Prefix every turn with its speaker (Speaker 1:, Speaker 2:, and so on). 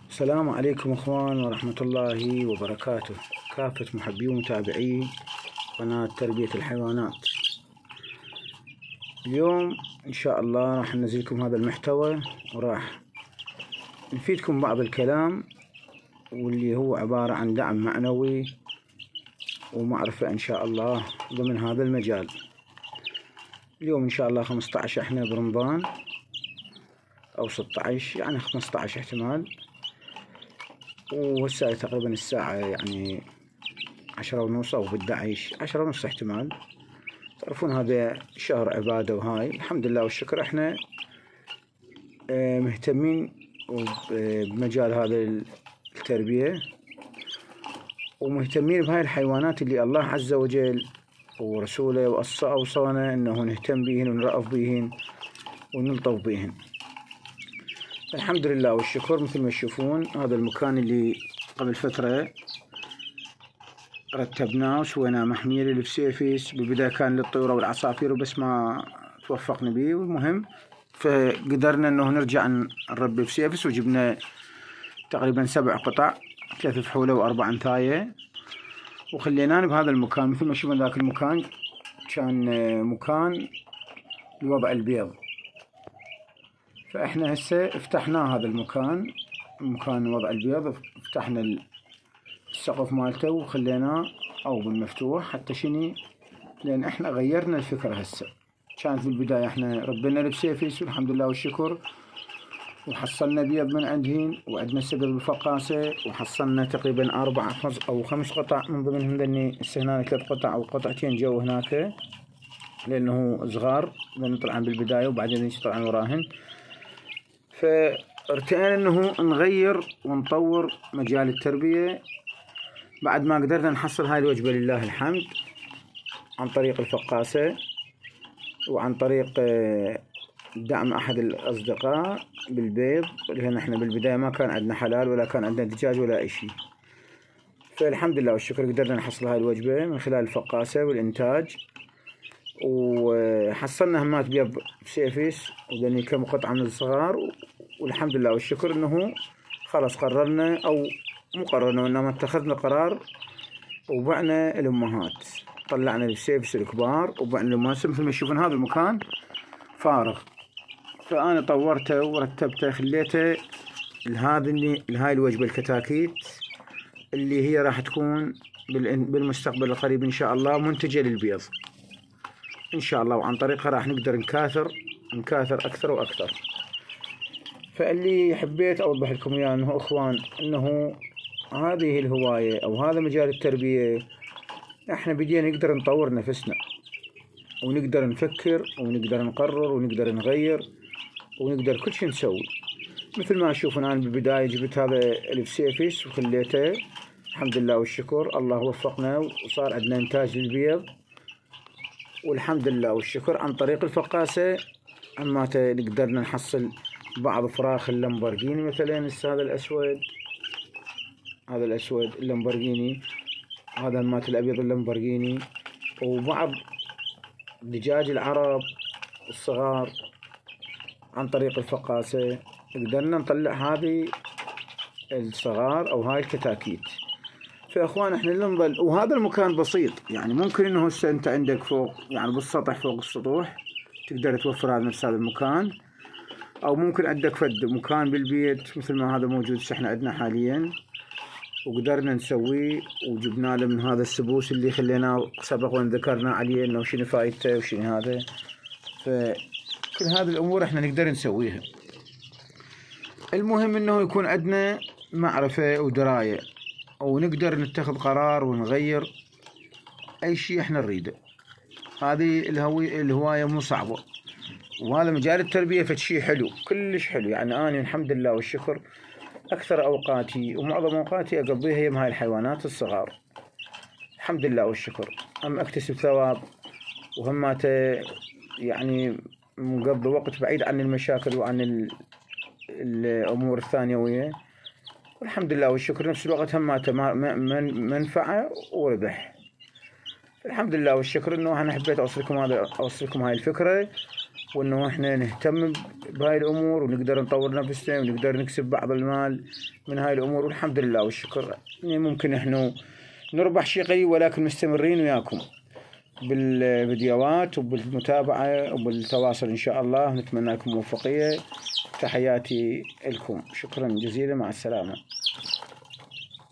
Speaker 1: السلام عليكم اخوان ورحمة الله وبركاته، كافة محبي ومتابعي قناة تربية الحيوانات. اليوم ان شاء الله راح ننزل لكم هذا المحتوى وراح نفيدكم بعض الكلام، واللي هو عبارة عن دعم معنوي ومعرفة ان شاء الله ضمن هذا المجال. اليوم ان شاء الله 15 احنا برمضان او 16، يعني 15 احتمال، وهسه تقريبا الساعة يعني 10:30 أو 11، 10:30 احتمال. تعرفون هذا شهر عبادة، وهاي الحمد لله والشكر احنا مهتمين بمجال هذا التربية، ومهتمين بهاي الحيوانات اللي الله عز وجل ورسوله أوصانا انه نهتم بهن ونرأف بهن ونلطف بهن. الحمد لله والشكر. مثل ما تشوفون هذا المكان اللي قبل فترة رتبناه وسويناه محمية للفسيفيس. بالبداية كان للطيور والعصافير وبس، ما توفقنا به، والمهم فقدرنا انه نرجع نربي فسيفيس، وجبنا تقريبا 7 قطع، 3 فحولة و4 انثاية، وخليناه بهذا المكان. مثل ما تشوفون ذاك المكان كان مكان لوضع البيض، فاحنا هسه افتحنا هذا المكان، مكان وضع البيض، فتحنا السقف مالته وخليناه او بالمفتوح. حتى شني؟ لان احنا غيرنا الفكرة. هسه كانت في البداية احنا ربينا البسيفيس والحمد لله والشكر، وحصلنا بيض من عندهن، وعندنا سقف بالفقاسة، وحصلنا تقريبا 4 أو 5 قطع، من ضمنهم ذني هنا 3 قطع او قطعتين جو هناك، لانه صغار لانه طلعن بالبداية وبعدين طلعن وراهن. فارتئينا انه نغير ونطور مجال التربية بعد ما قدرنا نحصل هاي الوجبة لله الحمد، عن طريق الفقاسة وعن طريق دعم أحد الأصدقاء بالبيض، لأن احنا بالبداية ما كان عندنا حلال ولا كان عندنا دجاج ولا أي شيء. فالحمد لله والشكر قدرنا نحصل هاي الوجبة من خلال الفقاسة والإنتاج، وحصلنا همات بيض بسيفيس وذني كم قطعة من الصغار. والحمد لله والشكر انه خلاص قررنا، او مو قررنا، وانما اتخذنا قرار وبعنا الامهات. طلعنا السيفس الكبار وبعنا الامهات. مثل ما تشوفون هذا المكان فارغ، فانا طورته ورتبته، خليته لهاي الوجبة الكتاكيت اللي هي راح تكون بالمستقبل القريب ان شاء الله منتجة للبيض ان شاء الله، وعن طريقها راح نقدر نكاثر اكثر واكثر. فاللي حبيت اوضح لكم اياه انه اخوان، انه هذه الهواية او هذا مجال التربية احنا بدينا نقدر نطور نفسنا، ونقدر نفكر، ونقدر نقرر، ونقدر نغير، ونقدر كل شيء نسوي. مثل ما اشوفون انا بالبداية جبت هذا الفسيفيس وخليته، الحمد لله والشكر الله وفقنا وصار عندنا انتاج للبيض، والحمد لله والشكر. عن طريق الفقاسة اما قدرنا نحصل بعض فراخ اللمبرجيني، مثلا هذا الاسود اللمبرجيني، هذا مات الابيض اللمبرجيني، وبعض دجاج العرب الصغار. عن طريق الفقاسة قدرنا نطلع هذه الصغار او هاي الكتاكيت. فاخوان احنا اللي نظل، وهذا المكان بسيط، يعني ممكن انه هسه انت عندك فوق، يعني بالسطح فوق السطوح تقدر توفر هذا نفس هذا المكان، او ممكن عندك فد مكان بالبيت مثل ما هذا موجود احنا عندنا حاليا، وقدرنا نسويه وجبنا له من هذا السبوس اللي خليناه سبق وان ذكرنا عليه انه شنو فايدته وشنو هذا. فكل هذه الامور احنا نقدر نسويها. المهم انه يكون عندنا معرفة ودراية، ونقدر نتخذ قرار ونغير اي شيء احنا نريده. هذه الهواية مو صعبة، وهذا مجال التربية فشي حلو، كلش حلو. يعني أنا الحمد لله والشكر أكثر أوقاتي ومعظم أوقاتي أقضيها هي مع هاي الحيوانات الصغار، الحمد لله والشكر. هم أكتسب ثواب، وهم يعني مقضي وقت بعيد عن المشاكل وعن الأمور الثانوية، والحمد لله والشكر. نفس الوقت هم منفعة وربح. الحمد لله والشكر. إنه أنا حبيت أوصلكم هاي الفكرة، وإنه إحنا نهتم بهاي الأمور ونقدر نطور نفسنا ونقدر نكسب بعض المال من هاي الأمور، والحمد لله والشكر. يعني ممكن إحنا نربح شيء قليل ولكن مستمرين وياكم بالفيديوهات وبالمتابعة وبالتواصل إن شاء الله. نتمنى لكم موفقية. تحياتي لكم، شكرا جزيلا، مع السلامة.